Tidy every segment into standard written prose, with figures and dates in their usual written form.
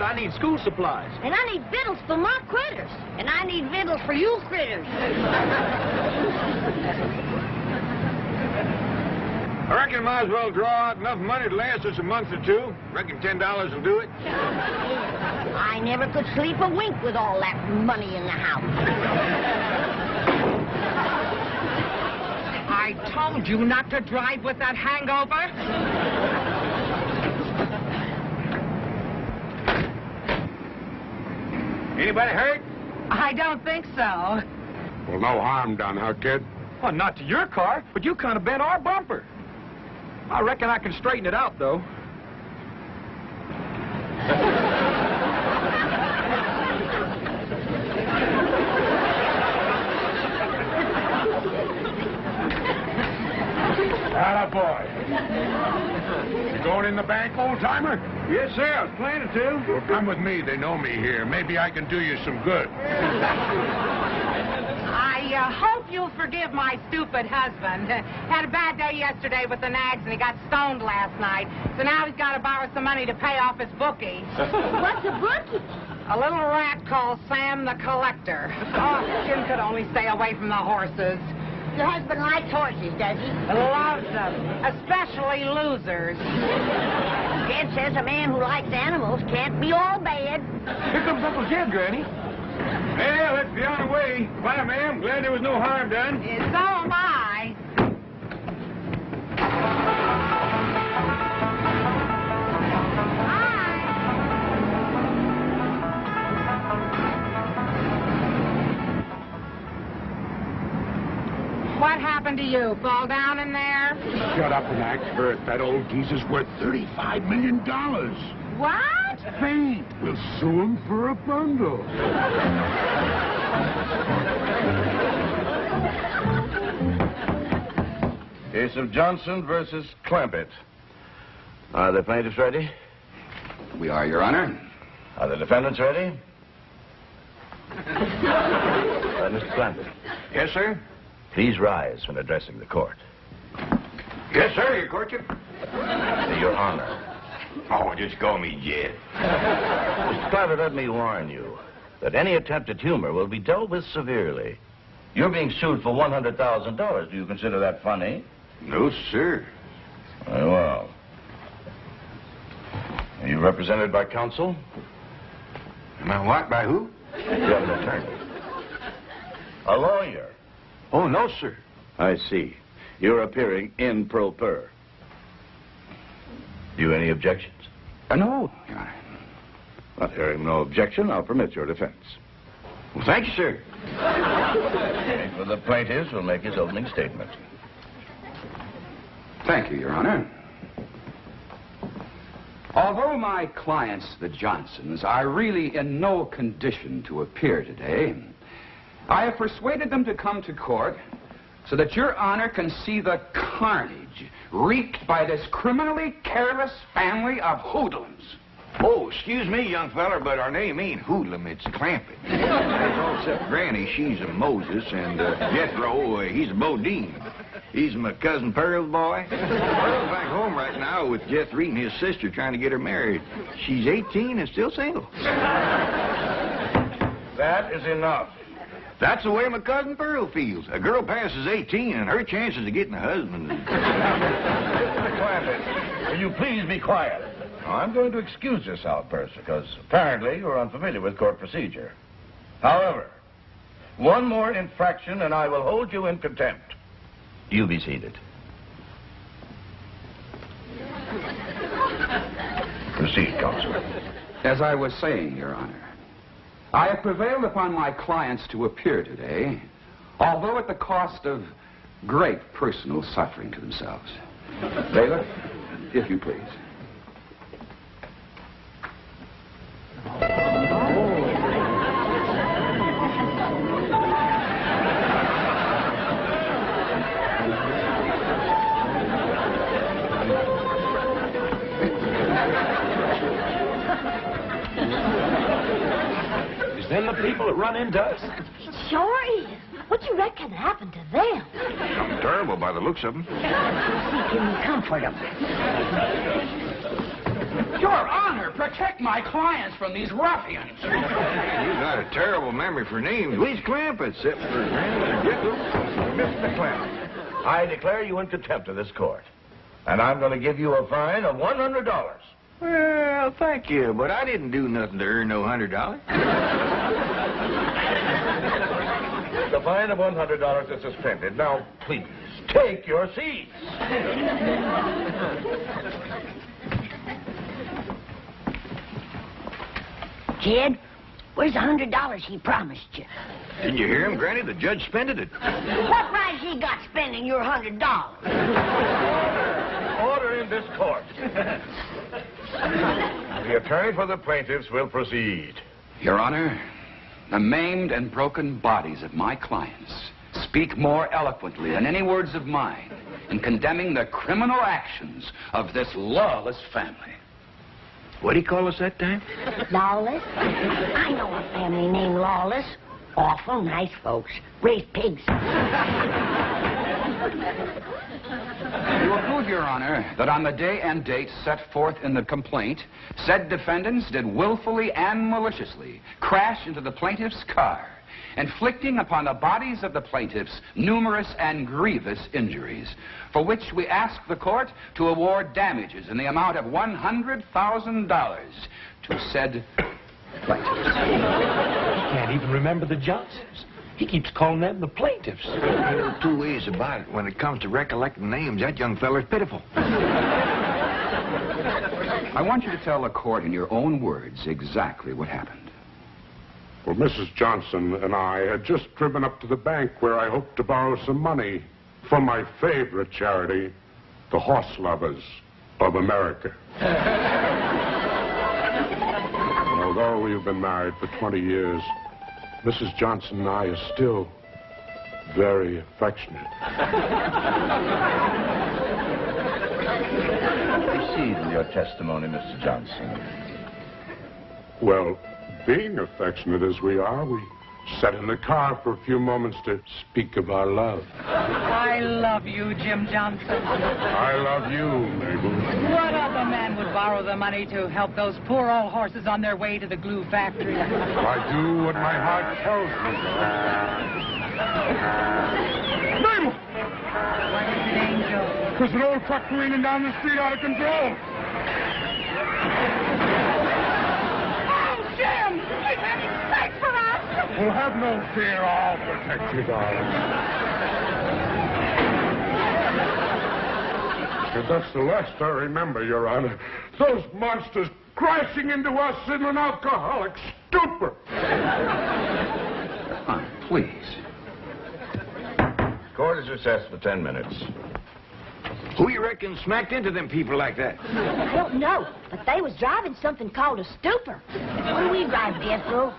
I need school supplies. And I need victuals for my critters. And I need victuals for you critters. I reckon I might as well draw out enough money to last us a month or two. Reckon $10 will do it. I never could sleep a wink with all that money in the house. I told you not to drive with that hangover. Anybody hurt? I don't think so. Well, no harm done, huh, kid? Well, not to your car, but you kind of bent our bumper. I reckon I can straighten it out, though. Attaboy. You going in the bank, old-timer? Yes, sir. I was planning to. Well, come with me. They know me here. Maybe I can do you some good. I hope you'll forgive my stupid husband. Had a bad day yesterday with the nags, and he got stoned last night. So now he's got to borrow some money to pay off his bookie. What's a bookie? A little rat called Sam the Collector. Oh, Jim could only stay away from the horses. Your husband likes horses, does he? Loves them, especially losers. Dad says a man who likes animals can't be all bad. Here comes Uncle Jed, Granny. Well, let's be on the way. Bye, ma'am. Glad there was no harm done. So am I. What happened to you? Fall down in there? Shut up and act hurt. That old geezer's worth $35 million. What? Hey, we'll sue him for a bundle. Case of Johnson versus Clampetts. Are the plaintiffs ready? We are, Your Honor. Are the defendants ready? Mr. Clampetts. Yes, sir? Please rise when addressing the court. Yes, sir, your courtship. Your Honor. Oh, just call me Jed. Mr. Clampetts, let me warn you that any attempt at humor will be dealt with severely. You're being sued for $100,000. Do you consider that funny? No, sir. Very well. Are you represented by counsel? Am I what? By who? You have an attorney. A lawyer. Oh, no, sir. I see. You're appearing in pro per. Do you have any objections? No, Your Honor. Not hearing no objection, I'll permit your defense. Well, thank you, sir. For the plaintiffs will make his opening statement. Thank you, Your Honor. Although my clients, the Johnsons, are really in no condition to appear today, I have persuaded them to come to court so that Your Honor can see the carnage wreaked by this criminally careless family of hoodlums. Oh, excuse me, young feller, but our name ain't Hoodlum, it's Clampett. That's all except Granny, she's a Moses, and Jethro, he's a Bodine. He's my cousin Pearl's boy. Pearl's back home right now with Jethro and his sister trying to get her married. She's 18 and still single. That is enough. That's the way my cousin Pearl feels. A girl passes 18 and her chances of getting a husband. Mr. Clampett, will you please be quiet? I'm going to excuse this outburst because apparently you're unfamiliar with court procedure. However, one more infraction and I will hold you in contempt. You be seated. Proceed, Counselor. As I was saying, Your Honor, I have prevailed upon my clients to appear today, although at the cost of great personal suffering to themselves. Bailiff, if you please. Is them the people that run into us? It sure is. What you reckon happened to them? Something terrible by the looks of them. See, can we comfort them? Your Honor, protect my clients from these ruffians. You got a terrible memory for names. We's Clampetts, except for Mr. Clampett, I declare you in contempt of this court. And I'm going to give you a fine of $100. Well, thank you, but I didn't do nothing to earn no $100. The fine of $100 is suspended. Now, please, take your seats. Kid, where's the $100 he promised you? Didn't you hear him, Granny? The judge spended it. What right he got spending your $100? Order in this court. The attorney for the plaintiffs will proceed. Your Honor, the maimed and broken bodies of my clients speak more eloquently than any words of mine in condemning the criminal actions of this lawless family. What'd he call us that time? Lawless? I know a family named Lawless. Awful nice folks. Raise pigs. You will prove, Your Honor, that on the day and date set forth in the complaint, said defendants did willfully and maliciously crash into the plaintiff's car, inflicting upon the bodies of the plaintiffs numerous and grievous injuries, for which we ask the court to award damages in the amount of $100,000 to said plaintiffs. He can't even remember the Johnsons. He keeps calling them the plaintiffs. There are two ways about it. When it comes to recollecting names, that young feller's pitiful. I want you to tell the court in your own words exactly what happened. Well, Mrs. Johnson and I had just driven up to the bank where I hoped to borrow some money from my favorite charity, the Horse Lovers of America. And although we've been married for 20 years, Mrs. Johnson and I are still very affectionate. Proceed with your testimony, Mr. Johnson. Well, being affectionate as we are, we sat in the car for a few moments to speak of our love. I love you, Jim Johnson. I love you, Mabel. What other man would borrow the money to help those poor old horses on their way to the glue factory? I do what my heart tells me. Mabel! What is it, Angel? There's an old truck careening down the street out of control. Oh, Jim! He's heading straight for us! Well, have no fear. I'll protect you, darling. And that's the last I remember, Your Honor. Those monsters crashing into us in an alcoholic stupor. Please. Court is recessed for 10 minutes. Who you reckon smacked into them people like that? I don't know, but they was driving something called a stupor. What do we drive, Jethro?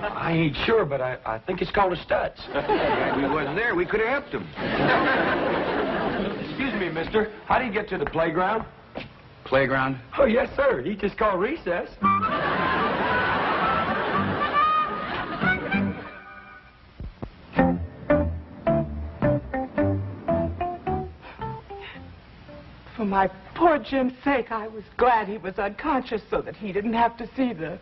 I ain't sure, but I think it's called a Stutz. If we wasn't there, we could have helped them. Excuse me, mister. How do you get to the playground? Playground? Oh, yes, sir. He just called recess. For my poor Jim's sake, I was glad he was unconscious so that he didn't have to see the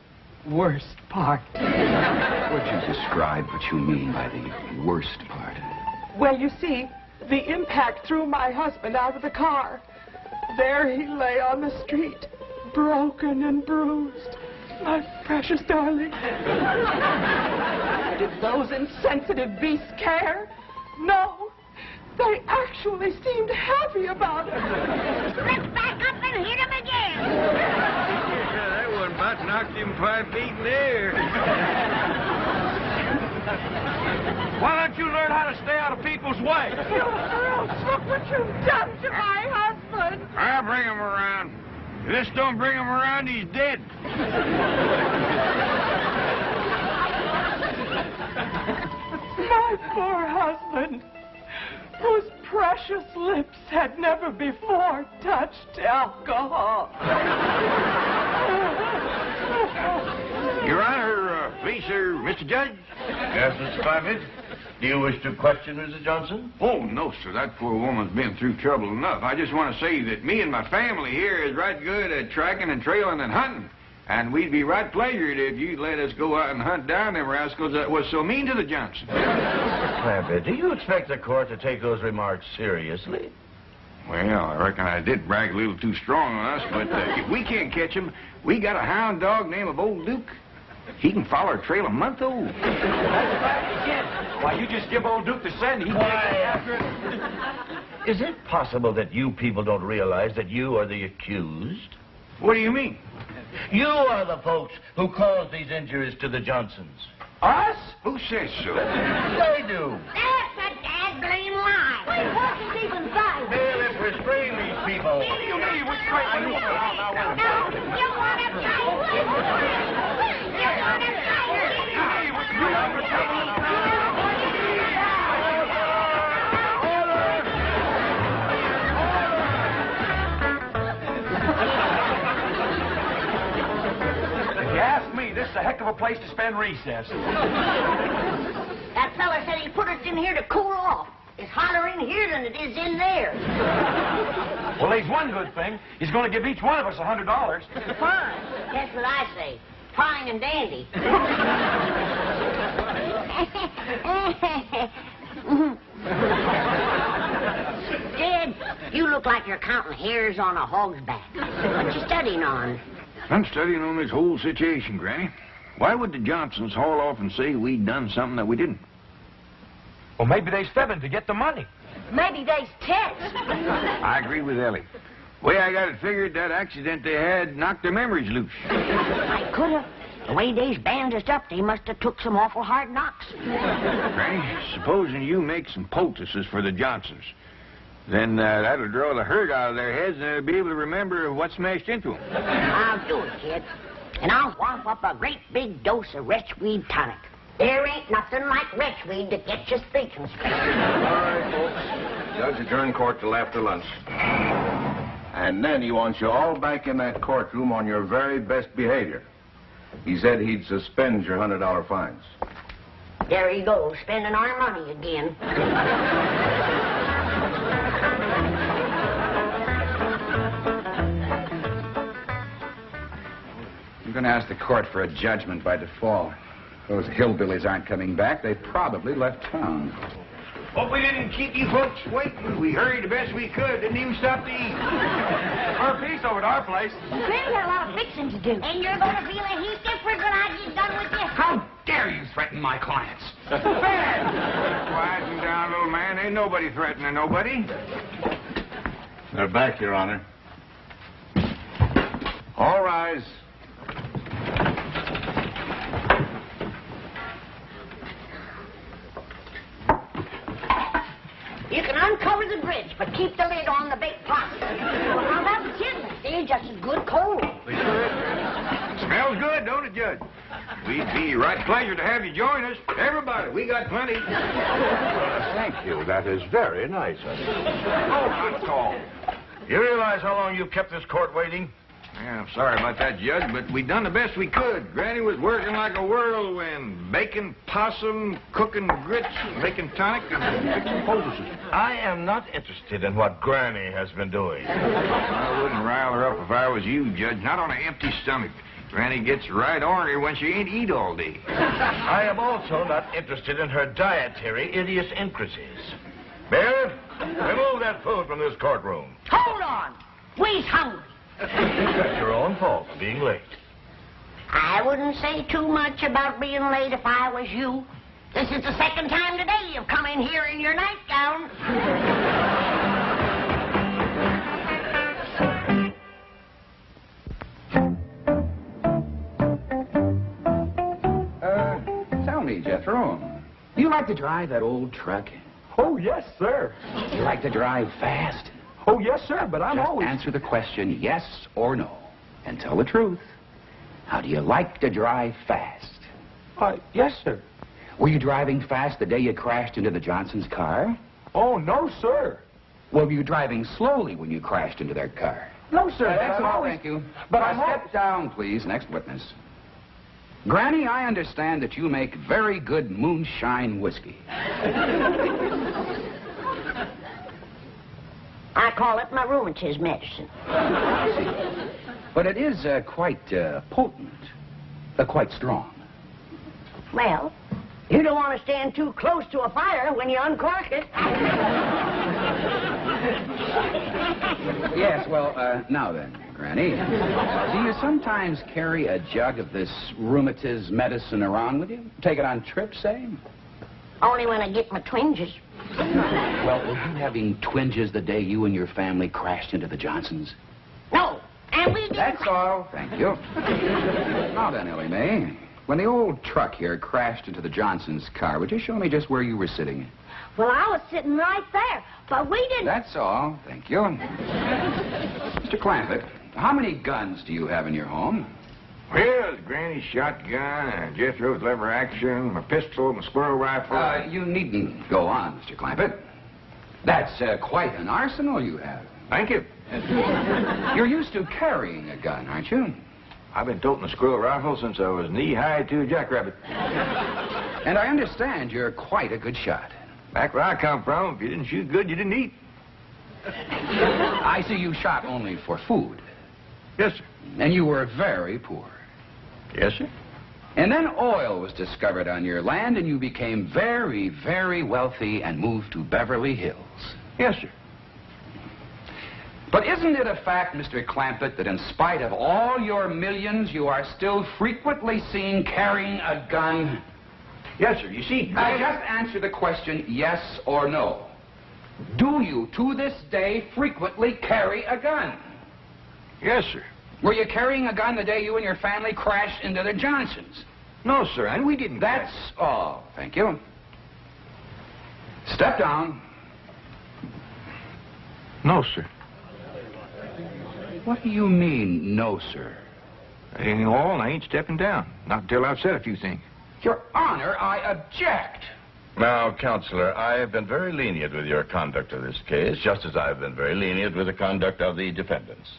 worst part. Would you describe what you mean by the worst part? Well, you see, the impact threw my husband out of the car. There he lay on the street, broken and bruised. My precious darling. Did those insensitive beasts care? No. They actually seemed happy about it. Let's back up and hit him again. That one about knocked him 5 feet in the air. Why don't you learn how to stay out of people's way? Look what you've done to my husband. I'll bring him around. If this don't bring him around, he's dead. My poor husband, whose precious lips had never before touched alcohol. Your Honor, please, sir, Mr. Judge. Yes, Mr. Clampett? Do you wish to question Mrs. Johnson? Oh, no, sir. That poor woman's been through trouble enough. I just want to say that me and my family here is right good at tracking and trailing and hunting. And we'd be right pleasured if you'd let us go out and hunt down them rascals that was so mean to the Johnsons. Mr. Clampett, do you expect the court to take those remarks seriously? Well, I reckon I did brag a little too strong on us, but if we can't catch him, we got a hound dog named of Old Duke. He can follow our trail a month old. That's right, again. Why, you just give old Duke the scent, he takes after it. Is it possible that you people don't realize that you are the accused? What do you mean? You are the folks who caused these injuries to the Johnsons. Us? Who says so? They do. That's a dad-blame lie. Wait, what is even five? Bailiff, restrain these people. What do you mean? What's right? No, you want to fight? You want to If you ask me, this is a heck of a place to spend recess. That fella said he put us in here to cool off. It's hotter in here than it is in there. Well, there's one good thing. He's going to give each one of us $100. Fine. That's what I say. Fine and dandy. Jed, you look like you're counting hairs on a hog's back. What you studying on? I'm studying on this whole situation, Granny. Why would the Johnsons haul off and say we'd done something that we didn't? Well, maybe they's fibbing to get the money. Maybe they's text. I agree with Ellie. Way I got it figured, that accident they had knocked their memories loose. I could have. The way they's bandaged up, they must have took some awful hard knocks. Granny, supposing you make some poultices for the Johnsons, then that'll draw the hurt out of their heads and they'll be able to remember what smashed into them. I'll do it, kid. And I'll whomp up a great big dose of retchweed tonic. There ain't nothing like retchweed to get you thinking straight. All right, folks. Judge adjourned court till after lunch. And then he wants you all back in that courtroom on your very best behavior. He said he'd suspend your $100 fines. There he goes, spending our money again. I'm going to ask the court for a judgment by default. Those hillbillies aren't coming back. They probably left town. Hope we didn't keep you folks waiting. We hurried the best we could. Didn't even stop to eat. Our piece over at our place. Granny got a lot of fixing to do. And you're going to feel a heap different when I get done with you. How dare you threaten my clients? Quiet him down, little man. Ain't nobody threatening nobody. They're back, Your Honor. All rise. You can uncover the bridge, but keep the lid on the baked pasta. Well, how about the chitlins? They're just as good cold. Smells good, don't it, Judge? We'd be right pleasure to have you join us. Everybody, we got plenty. Thank you. That is very nice of you. Oh, not all. You realize how long you've kept this court waiting? Yeah, I'm sorry about that, Judge, but we done the best we could. Granny was working like a whirlwind, baking possum, cooking grits, making tonic, and fixing poultices. I am not interested in what Granny has been doing. I wouldn't rile her up if I was you, Judge. Not on an empty stomach. Granny gets right ornery when she ain't eat all day. I am also not interested in her dietary idiosyncrasies. Bailiff, remove that food from this courtroom. Hold on. We's hungry. That's your own fault for being late. I wouldn't say too much about being late if I was you. This is the second time today you've come in here in your nightgown. Tell me, Jethro, you like to drive that old truck? Oh, yes, sir. You like to drive fast? Oh, yes, sir, but I'm Just always... answer the question yes or no, and tell the truth. How do you like to drive fast? Yes, sir. Were you driving fast the day you crashed into the Johnsons' car? Oh, no, sir. Well, were you driving slowly when you crashed into their car? No, sir, That's all, always... thank you. But Now, I'm always... step down, please. Next witness. Granny, I understand that you make very good moonshine whiskey. I call it my rheumatism medicine. But it is quite potent, quite strong. Well, you don't want to stand too close to a fire when you uncork it. Yes, well, now then, Granny, do you sometimes carry a jug of this rheumatism medicine around with you? Take it on trips, say? Only when I get my twinges. Well, were you having twinges the day you and your family crashed into the Johnsons? No, and we didn't. That's all. Thank you. Now then, Ellie Mae, when the old truck here crashed into the Johnsons' car, would you show me just where you were sitting? Well, I was sitting right there, but we didn't. That's all. Thank you. Mr. Clampett, how many guns do you have in your home? Well, Granny's shotgun, Jethro's lever action, my pistol, my squirrel rifle. You needn't go on, Mr. Clampett. That's quite an arsenal you have. Thank you. You're used to carrying a gun, aren't you? I've been toting a squirrel rifle since I was knee-high to a jackrabbit. And I understand you're quite a good shot. Back where I come from, if you didn't shoot good, you didn't eat. I see you shot only for food. Yes, sir. And you were very poor. Yes, sir. And then oil was discovered on your land, and you became very, very wealthy and moved to Beverly Hills. Yes, sir. But isn't it a fact, Mr. Clampett, that in spite of all your millions, you are still frequently seen carrying a gun? Yes, sir. You see, Now, just answer the question, yes or no. Do you, to this day, frequently carry a gun? Yes, sir. Were you carrying a gun the day you and your family crashed into the Johnsons? No, sir, and we didn't. That's all. Thank you. Step down. No, sir. What do you mean, no, sir? That ain't all, and I ain't stepping down. Not until I've said a few things. Your Honor, I object. Now, Counselor, I have been very lenient with your conduct of this case, just as I've been very lenient with the conduct of the defendants.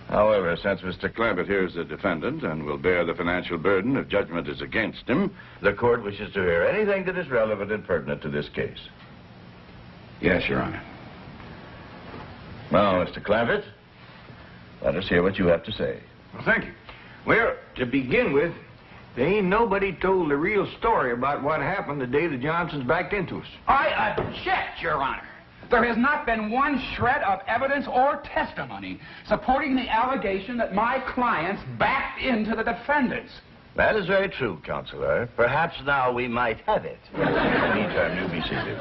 However, since Mr. Clampett here is the defendant and will bear the financial burden if judgment is against him, the court wishes to hear anything that is relevant and pertinent to this case. Yes, Your Honor. Now, Mr. Clampett, let us hear what you have to say. Well, thank you. Well, to begin with, there ain't nobody told the real story about what happened the day the Johnsons backed into us. I object, Your Honor. There has not been one shred of evidence or testimony supporting the allegation that my clients backed into the defendants. That is very true, Counselor. Perhaps now we might have it. In the meantime, you be seated.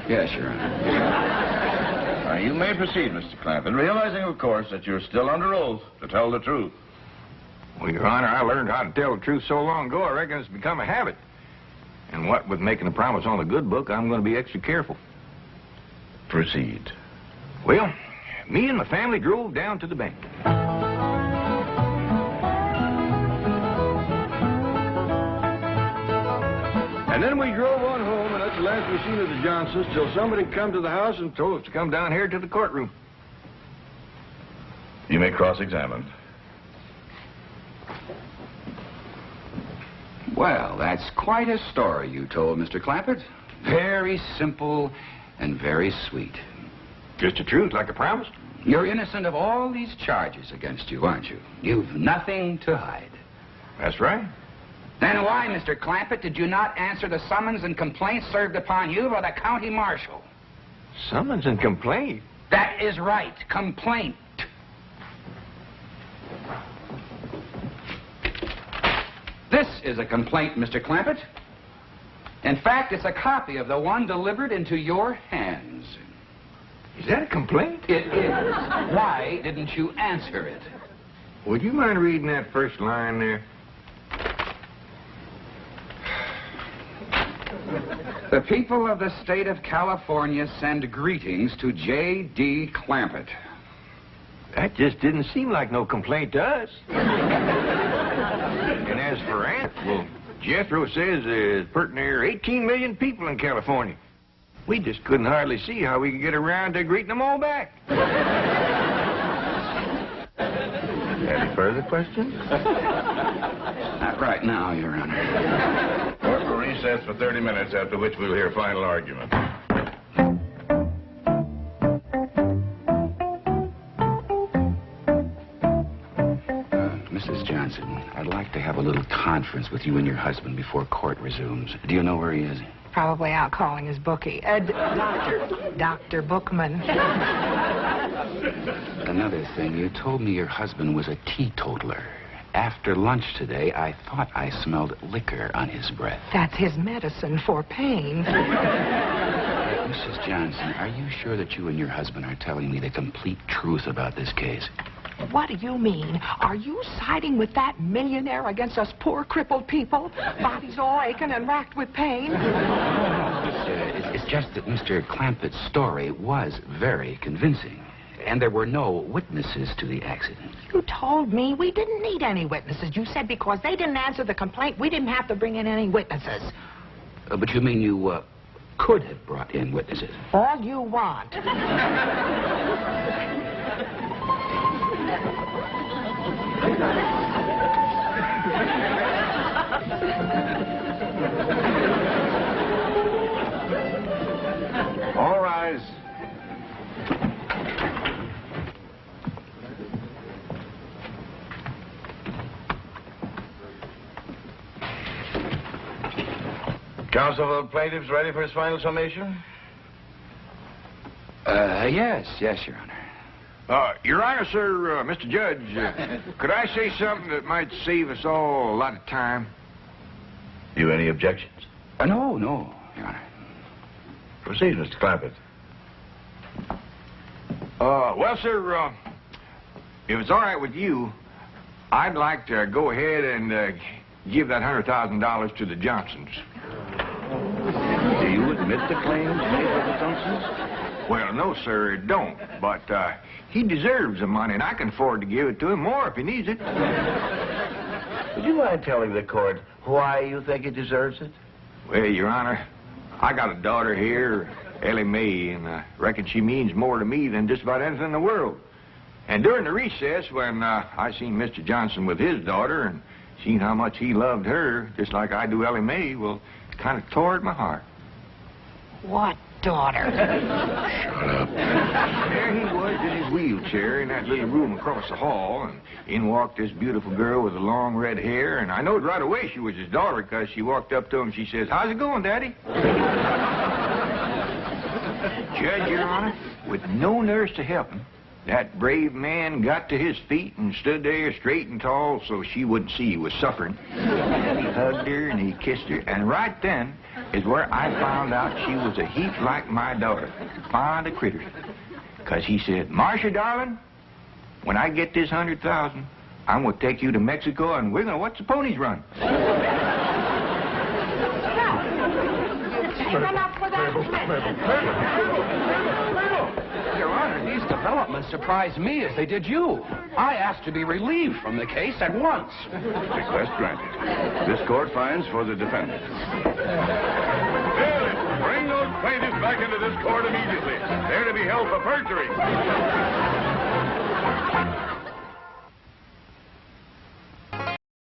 Yes, Your Honor. Now, you may proceed, Mr. Clampett, realizing, of course, that you're still under oath to tell the truth. Well, Your Honor, I learned how to tell the truth so long ago, I reckon it's become a habit. And what with making a promise on the good book, I'm going to be extra careful. Proceed. Well, me and my family drove down to the bank. And then we drove on home, and that's the last we seen of the Johnsons till somebody come to the house and told us to come down here to the courtroom. You may cross-examine. Well, that's quite a story you told, Mr. Clampett. Very simple and very sweet. Just the truth, like I promised. You're innocent of all these charges against you, aren't you? You've nothing to hide. That's right. Then why, Mr. Clampett, did you not answer the summons and complaint served upon you by the county marshal? Summons and complaint? That is right, complaint. This is a complaint, Mr. Clampett. In fact, it's a copy of the one delivered into your hands. Is that a complaint? It is. Why didn't you answer it? Would you mind reading that first line there? The people of the state of California send greetings to J.D. Clampett. That just didn't seem like no complaint to us. And as for Aunt, well, Jethro says there's pretty near 18 million people in California. We just couldn't hardly see how we could get around to greeting them all back. That Further questions? Not right now, Your Honor. Court will recess for 30 minutes, after which we'll hear final argument. Mrs. Johnson, I'd like to have a little conference with you and your husband before court resumes. Do you know where he is? Probably out calling his bookie. Dr. Bookman. Another thing, you told me your husband was a teetotaler. After lunch today, I thought I smelled liquor on his breath. That's his medicine for pain. Mrs. Johnson, are you sure that you and your husband are telling me the complete truth about this case? What do you mean? Are you siding with that millionaire against us poor crippled people? Bodies all aching and racked with pain? It's just that Mr. Clampetts' story was very convincing. And there were no witnesses to the accident. You told me we didn't need any witnesses. You said because they didn't answer the complaint, we didn't have to bring in any witnesses. But you mean you could have brought in witnesses? All you want. All rise. Counsel for the plaintiffs ready for his final summation? Yes, Your Honor. Your Honor, sir, Mr. Judge, could I say something that might save us all a lot of time? You any objections? No, Your Honor. Proceed, Mr. Clampett. Well, sir, if it's all right with you, I'd like to go ahead and give that $100,000 to the Johnsons. Do you admit the claims made by the Johnsons? Well, no, sir, it don't. But he deserves the money, and I can afford to give it to him more if he needs it. Would you mind telling the court why you think he deserves it? Well, Your Honor, I got a daughter here, Ellie Mae, and I reckon she means more to me than just about anything in the world. And during the recess, when I seen Mr. Johnson with his daughter and seen how much he loved her, just like I do Ellie Mae, well, it kind of tore at my heart. What daughter? Shut up. There he was in his wheelchair in that little room across the hall, and in walked this beautiful girl with the long red hair, and I knowed right away she was his daughter because she walked up to him and she says, "How's it going, Daddy?" Judge, Your Honor, with no nurse to help him, that brave man got to his feet and stood there straight and tall so she wouldn't see he was suffering. And he hugged her and he kissed her, and right then is where I found out she was a heap like my daughter, fond of critters. Because he said, "Marcia, darling, when I get this $100,000, I'm going to take you to Mexico and we're going to watch the ponies run." Your Honor, these developments surprised me as they did you. I asked to be relieved from the case at once. Request granted. This court finds for the defendant. Bring those plaintiffs back into this court immediately. They're to be held for perjury.